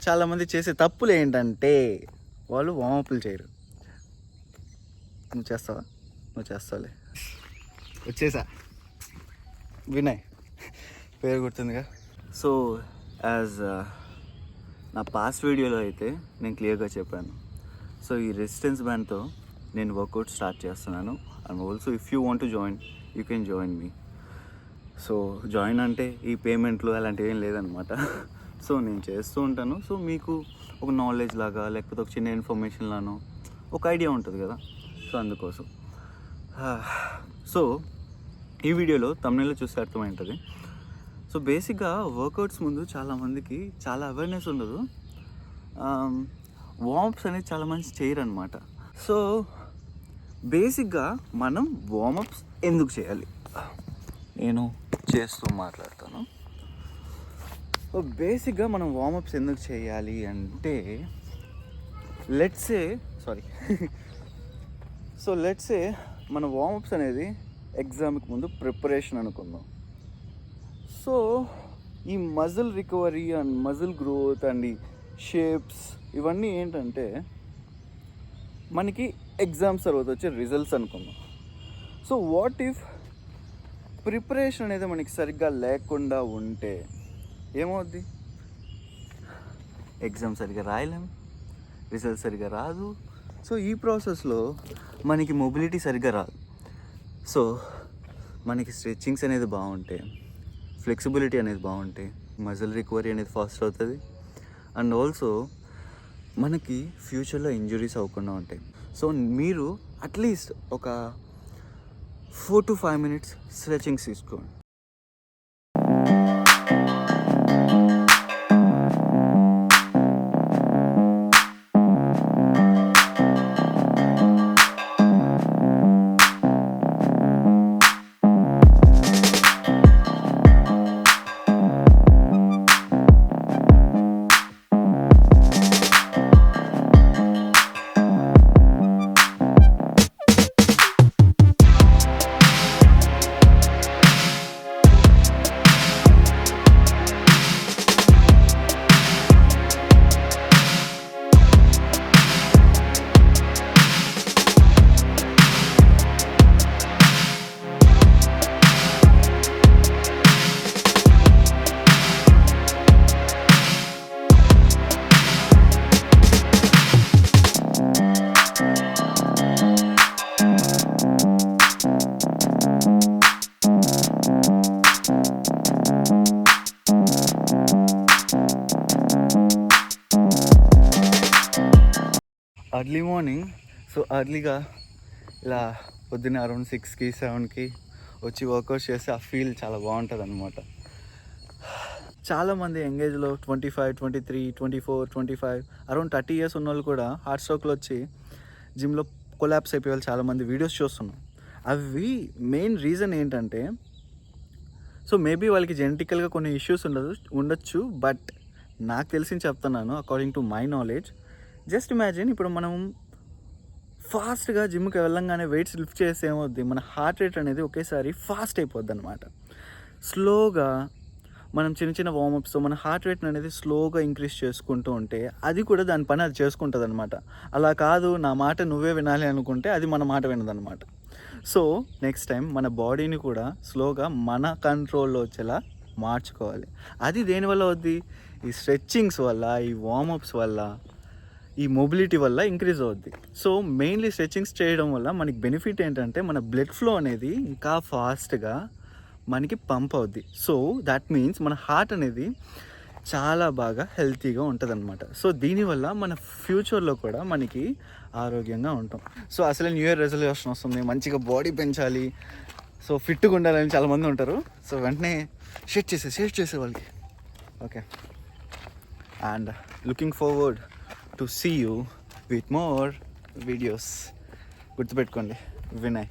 చాలామంది చేసే తప్పులు ఏంటంటే వాళ్ళు వామప్లు చేయరు. నువ్వు చేస్తావా? నువ్వు చేస్తావులే. వచ్చేసా, వినయ్ పేరు గుర్తుందిగా. సో యాజ్ నా పాస్ట్ వీడియోలో అయితే నేను క్లియర్గా చెప్పాను. సో ఈ రెసిస్టెన్స్ బ్యాండ్తో నేను వర్కౌట్ స్టార్ట్ చేస్తున్నాను. And also if you want to join, you can join me. So join అంటే ఈ పేమెంట్లు అలాంటివి ఏం లేదనమాట. సో నేను చేస్తూ ఉంటాను. సో మీకు ఒక నాలెడ్జ్ లాగా, లేకపోతే ఒక చిన్న ఇన్ఫర్మేషన్ లానో ఒక ఐడియా ఉంటుంది కదా. సో అందుకోసం సో ఈ వీడియోలో తమిళలో చూస్తే అర్థమవుతుంది. సో బేసిక్గా వర్కౌట్స్ ముందు చాలామందికి చాలా అవేర్నెస్ ఉండదు. వార్మప్స్ అనేది చాలామంది చేయరు అనమాట. సో బేసిక్గా మనం వార్మప్స్ ఎందుకు చేయాలి నేను చేస్తూ మాట్లాడతాను. సో బేసిక్గా మనం వార్మప్స్ ఎందుకు చేయాలి అంటే లెట్స్ సే మన వార్మప్స్ అనేది ఎగ్జామ్కి ముందు ప్రిపరేషన్ అనుకుందాం. సో ఈ muscle recovery and muscle growth and ఈ షేప్స్ ఇవన్నీ ఏంటంటే మనకి ఎగ్జామ్స్ తర్వాత వచ్చే రిజల్ట్స్ అనుకుందాం. సో వాట్ ఇఫ్ ప్రిపరేషన్ అనేది మనకి సరిగ్గా లేకుండా ఉంటే ఏమవుద్ది? ఎగ్జామ్ సరిగ్గా రాయలేం, రిజల్ట్ సరిగ్గా రాదు. సో ఈ ప్రాసెస్లో మనకి మొబిలిటీ సరిగ్గా రాదు. సో మనకి స్ట్రెచ్చింగ్స్ అనేది బాగుంటే, ఫ్లెక్సిబిలిటీ అనేది బాగుంటే, మజిల్ రికవరీ అనేది ఫాస్ట్ అవుతుంది. అండ్ ఆల్సో మనకి ఫ్యూచర్లో ఇంజురీస్ అవ్వకుండా ఉంటాయి. సో మీరు అట్లీస్ట్ ఒక 4 to 5 minutes స్ట్రెచింగ్స్ తీసుకోండి. అర్లీ మార్నింగ్, సో అర్లీగా ఇలా పొద్దున్న అరౌండ్ 6కి 7కి వచ్చి వర్కౌట్ చేస్తే ఆ ఫీల్ చాలా బాగుంటుంది అనమాట. చాలామంది యంగేజ్లో 25, 23, 24, 25 అరౌండ్ 30 years ఉన్న వాళ్ళు కూడా హార్ట్ స్ట్రోక్లో వచ్చి జిమ్లో కొలాప్స్ అయిపోయే వాళ్ళు చాలామంది వీడియోస్ చూస్తున్నాం. అవి మెయిన్ రీజన్ ఏంటంటే, సో మేబీ వాళ్ళకి జెనెటికల్గా కొన్ని ఇష్యూస్ ఉండొచ్చు. బట్ నాకు తెలిసి చెప్తున్నాను, according to my knowledge. Just imagine, ఇప్పుడు మనం ఫాస్ట్గా జిమ్కి వెళ్ళంగానే వెయిట్స్ లిఫ్ట్ చేస్తే ఏమవుద్ది, మన హార్ట్ రేట్ అనేది ఒకేసారి ఫాస్ట్ అయిపోద్ది అనమాట. స్లోగా మనం చిన్న చిన్న వార్మప్స్తో మన హార్ట్ రేట్ అనేది స్లోగా ఇంక్రీజ్ చేసుకుంటూ ఉంటే అది కూడా దాని పని అది చేసుకుంటుంది అనమాట. అలా కాదు నా మాట నువ్వే వినాలి అనుకుంటే అది మన మాట వినదనమాట. సో నెక్స్ట్ టైం మన బాడీని కూడా స్లోగా మన కంట్రోల్లో వచ్చేలా మార్చుకోవాలి. అది దేనివల్ల అవుద్ది? ఈ స్ట్రెచ్చింగ్స్ వల్ల, ఈ వార్మప్స్ వల్ల, ఈ మొబిలిటీ వల్ల ఇంక్రీజ్ అవుద్ది. సో మెయిన్లీ స్ట్రెచ్చింగ్స్ చేయడం వల్ల మనకి బెనిఫిట్ ఏంటంటే మన బ్లడ్ ఫ్లో అనేది ఇంకా ఫాస్ట్గా మనకి పంప్ అవుద్ది. సో దట్ మీన్స్ మన హార్ట్ అనేది చాలా బాగా హెల్తీగా ఉంటుంది అనమాట. సో దీనివల్ల మన ఫ్యూచర్లో కూడా మనకి ఆరోగ్యంగా ఉంటాం. సో అసలే న్యూ ఇయర్ రెజల్యూషన్ వస్తుంది, మంచిగా బాడీ పెంచాలి, సో ఫిట్గా ఉండాలని చాలామంది ఉంటారు. సో వెంటనే షేట్ చేసే వాళ్ళకి okay. And looking forward to see you with more videos. గుర్తుపెట్టుకోండి, వినయ్.